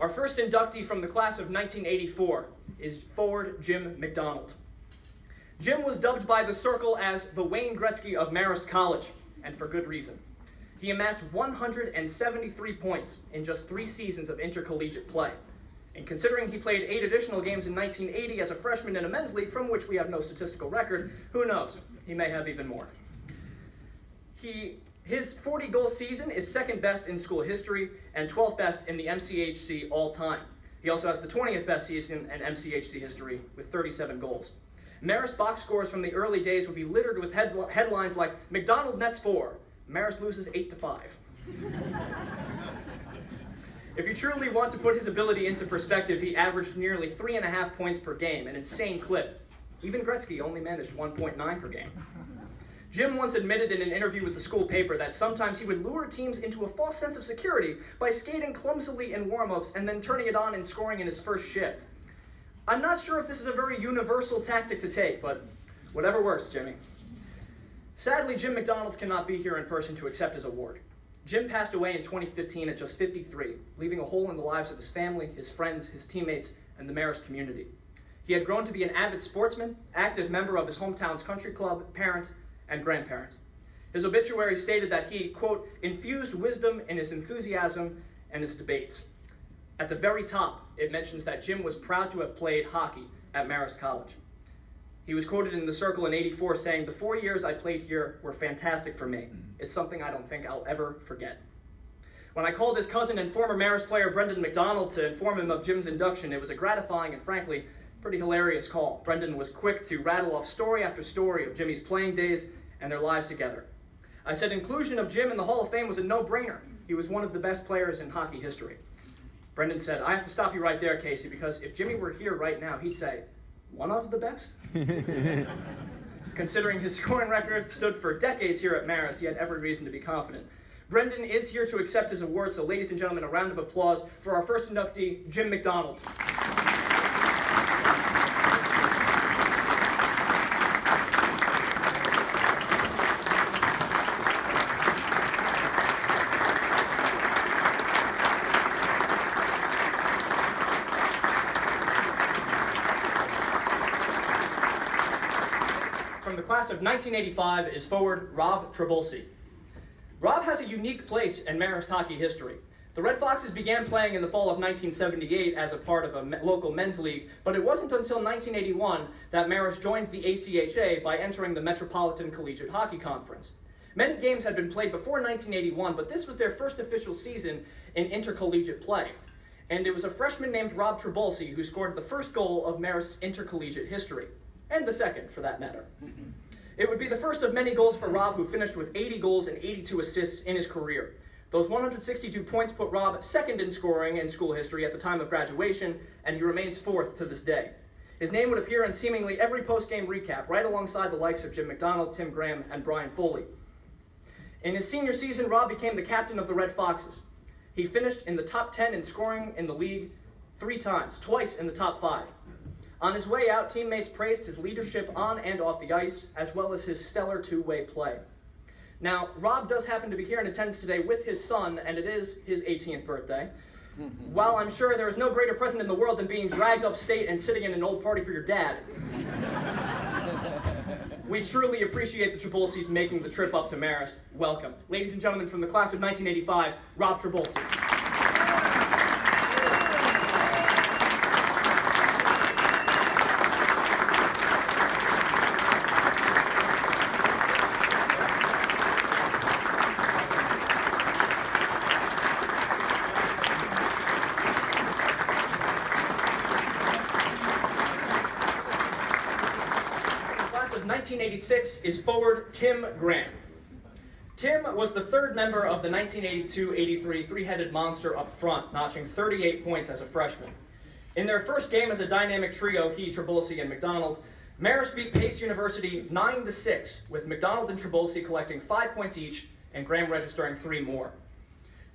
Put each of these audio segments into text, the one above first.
Our first inductee from the class of 1984 is forward Jim McDonald. Jim was dubbed by the Circle as the Wayne Gretzky of Marist College, and for good reason. He amassed 173 points in just 3 seasons of intercollegiate play. And considering he played 8 additional games in 1980 as a freshman in a men's league, from which we have no statistical record, who knows? He may have even more. His 40-goal season is second best in school history and 12th best in the MCHC all-time. He also has the 20th best season in MCHC history with 37 goals. Marist box scores from the early days would be littered with headlines like, McDonald nets 4, Marist loses 8-5. If you truly want to put his ability into perspective, he averaged nearly 3.5 points per game, an insane clip. Even Gretzky only managed 1.9 per game. Jim once admitted in an interview with the school paper that sometimes he would lure teams into a false sense of security by skating clumsily in warm-ups and then turning it on and scoring in his first shift. I'm not sure if this is a very universal tactic to take, but whatever works, Jimmy. Sadly, Jim McDonald cannot be here in person to accept his award. Jim passed away in 2015 at just 53, leaving a hole in the lives of his family, his friends, his teammates, and the Marist community. He had grown to be an avid sportsman, active member of his hometown's country club, parent, and grandparent. His obituary stated that he, quote, infused wisdom in his enthusiasm and his debates. At the very top, it mentions that Jim was proud to have played hockey at Marist College. He was quoted in the Circle in '84 saying, "The 4 years I played here were fantastic for me. It's something I don't think I'll ever forget." When I called his cousin and former Marist player Brendan McDonald to inform him of Jim's induction, it was a gratifying and frankly pretty hilarious call. Brendan was quick to rattle off story after story of Jimmy's playing days and their lives together. I said inclusion of Jim in the Hall of Fame was a no-brainer. He was one of the best players in hockey history. Brendan said, "I have to stop you right there, Casey, because if Jimmy were here right now, he'd say, 'One of the best?'" Considering his scoring record stood for decades here at Marist, he had every reason to be confident. Brendan is here to accept his award, so ladies and gentlemen, a round of applause for our first inductee, Jim McDonald. From the class of 1985 is forward Rob Trabulsi. Rob has a unique place in Marist hockey history. The Red Foxes began playing in the fall of 1978 as a part of a local men's league, but it wasn't until 1981 that Marist joined the ACHA by entering the Metropolitan Collegiate Hockey Conference. Many games had been played before 1981, but this was their first official season in intercollegiate play. And it was a freshman named Rob Trabulsi who scored the first goal of Marist's intercollegiate history. And the second, for that matter. It would be the first of many goals for Rob, who finished with 80 goals and 82 assists in his career. Those 162 points put Rob second in scoring in school history at the time of graduation, and he remains fourth to this day. His name would appear in seemingly every post-game recap, right alongside the likes of Jim McDonald, Tim Graham, and Brian Foley. In his senior season, Rob became the captain of the Red Foxes. He finished in the top 10 in scoring in the league 3 times, twice in the top 5. On his way out, teammates praised his leadership on and off the ice, as well as his stellar two-way play. Now, Rob does happen to be here in attendance today with his son, and it is his 18th birthday. While I'm sure there is no greater present in the world than being dragged upstate and sitting in an old party for your dad, we truly appreciate the Trabulsis making the trip up to Marist. Welcome. Ladies and gentlemen, from the class of 1985, Rob Trabulsi. Of 1986 is forward Tim Graham. Tim was the third member of the 1982-83 three-headed monster up front, notching 38 points as a freshman. In their first game as a dynamic trio, he, Trabulsi, and McDonald, Marist beat Pace University 9-6, with McDonald and Trabulsi collecting 5 points each and Graham registering 3 more.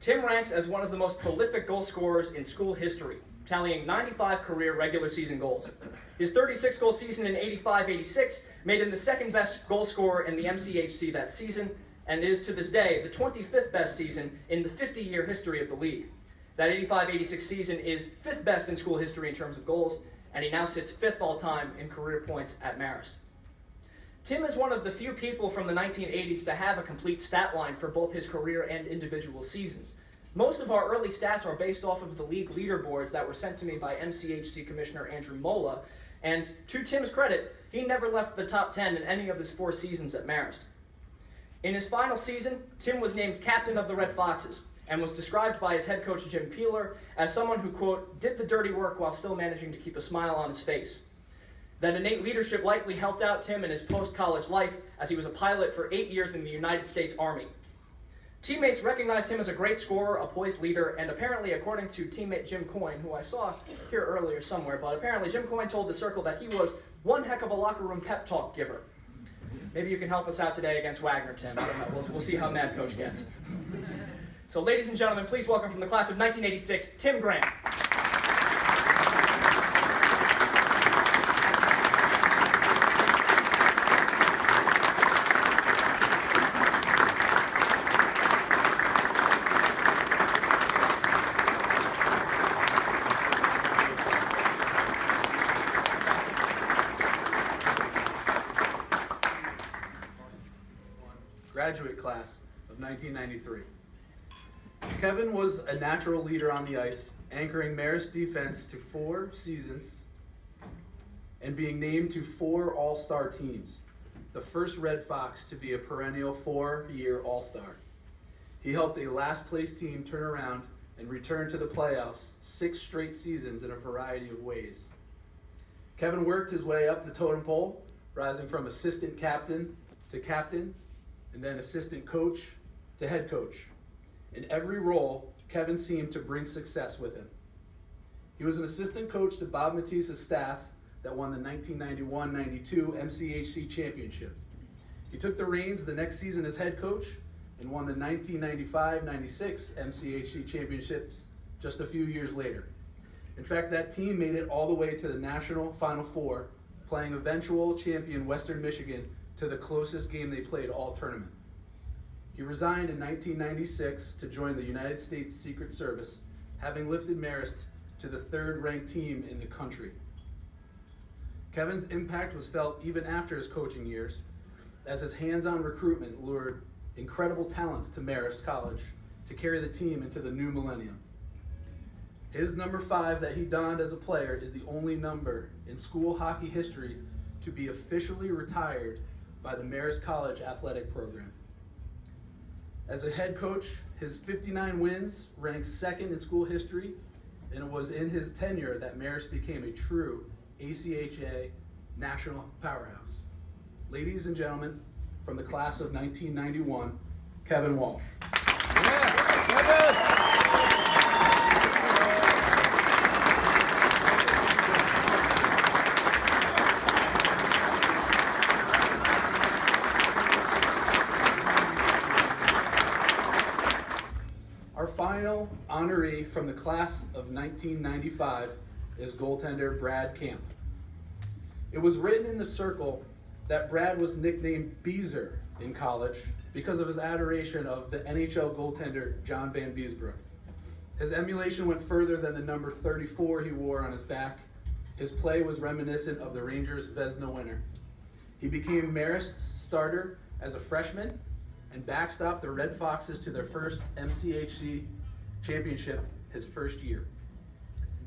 Tim ranks as one of the most prolific goal scorers in school history, tallying 95 career regular season goals. His 36-goal season in 85-86 made him the second best goal scorer in the MCHC that season, and is to this day the 25th best season in the 50-year history of the league. That 85-86 season is 5th best in school history in terms of goals, and he now sits 5th all-time in career points at Marist. Tim is one of the few people from the 1980s to have a complete stat line for both his career and individual seasons. Most of our early stats are based off of the league leaderboards that were sent to me by MCHC Commissioner Andrew Mola, and to Tim's credit, he never left the top 10 in any of his 4 seasons at Marist. In his final season, Tim was named captain of the Red Foxes, and was described by his head coach Jim Peeler as someone who, quote, did the dirty work while still managing to keep a smile on his face. That innate leadership likely helped out Tim in his post-college life, as he was a pilot for 8 years in the United States Army. Teammates recognized him as a great scorer, a poised leader, and apparently, according to teammate Jim Coyne, who I saw here earlier somewhere, but apparently Jim Coyne told the circle that he was one heck of a locker room pep talk giver. Maybe you can help us out today against Wagner, Tim. I don't know. We'll see how mad Coach gets. So, ladies and gentlemen, please welcome from the class of 1986, Tim Graham. Graduate class of 1993. Kevin was a natural leader on the ice, anchoring Marist defense to 4 seasons and being named to 4 All-Star teams, the first Red Fox to be a perennial 4-year All-Star. He helped a last-place team turn around and return to the playoffs 6 straight seasons in a variety of ways. Kevin worked his way up the totem pole, rising from assistant captain to captain, and then assistant coach to head coach. In every role, Kevin seemed to bring success with him. He was an assistant coach to Bob Matisse's staff that won the 1991-92 MCHC championship. He took the reins the next season as head coach and won the 1995-96 MCHC championships just a few years later. In fact, that team made it all the way to the National Final Four, playing eventual champion Western Michigan to the closest game they played all tournament. He resigned in 1996 to join the United States Secret Service, having lifted Marist to the 3rd-ranked team in the country. Kevin's impact was felt even after his coaching years, as his hands-on recruitment lured incredible talents to Marist College to carry the team into the new millennium. His number 5 that he donned as a player is the only number in school hockey history to be officially retired by the Marist College athletic program. As a head coach, his 59 wins ranks 2nd in school history, and it was in his tenure that Marist became a true ACHA national powerhouse. Ladies and gentlemen, from the class of 1991, Kevin Walsh. Final honoree from the class of 1995 is goaltender Brad Kamp. It was written in the circle that Brad was nicknamed Beezer in college because of his adoration of the NHL goaltender John Van Beesbroek. His emulation went further than the number 34 he wore on his back. His play was reminiscent of the Rangers' Vezina winner. He became Marist's starter as a freshman and backstopped the Red Foxes to their first MCHC championship his first year.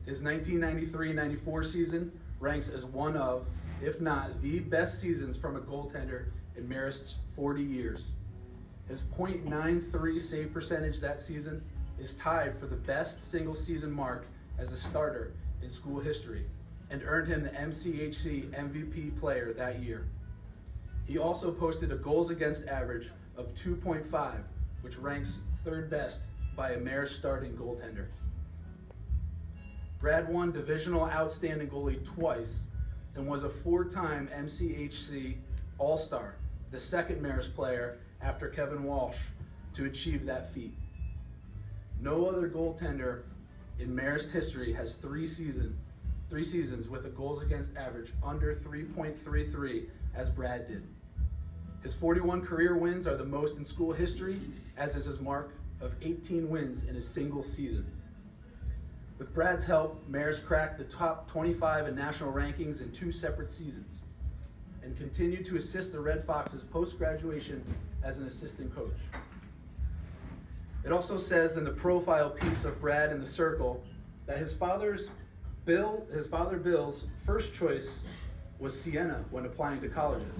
His 1993-94 season ranks as one of, if not the best seasons from a goaltender in Marist's 40 years. His .93 save percentage that season is tied for the best single season mark as a starter in school history and earned him the MCHC MVP player that year. He also posted a goals against average of 2.5, which ranks 3rd best by a Marist starting goaltender. Brad won Divisional Outstanding Goalie twice and was a 4-time MCHC All-Star, the 2nd Marist player after Kevin Walsh to achieve that feat. No other goaltender in Marist history has 3 seasons with a goals against average under 3.33 as Brad did. His 41 career wins are the most in school history, as is his mark of 18 wins in a single season. With Brad's help, Marist cracked the top 25 in national rankings in 2 separate seasons and continued to assist the Red Foxes post-graduation as an assistant coach. It also says in the profile piece of Brad in the circle that his father Bill's first choice was Siena when applying to colleges.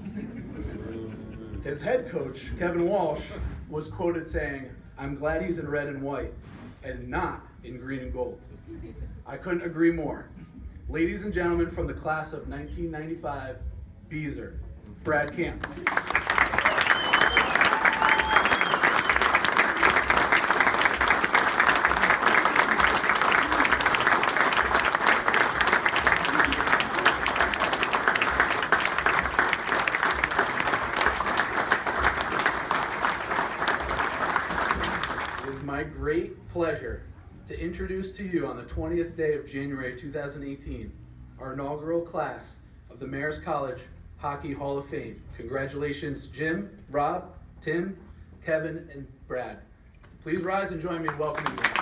His head coach, Kevin Walsh, was quoted saying, "I'm glad he's in red and white and not in green and gold." I couldn't agree more. Ladies and gentlemen, from the class of 1995, Beezer, Brad Kamp. It is my great pleasure to introduce to you on the 20th day of January 2018, our inaugural class of the Marist College Hockey Hall of Fame. Congratulations, Jim, Rob, Tim, Kevin, and Brad. Please rise and join me in welcoming them.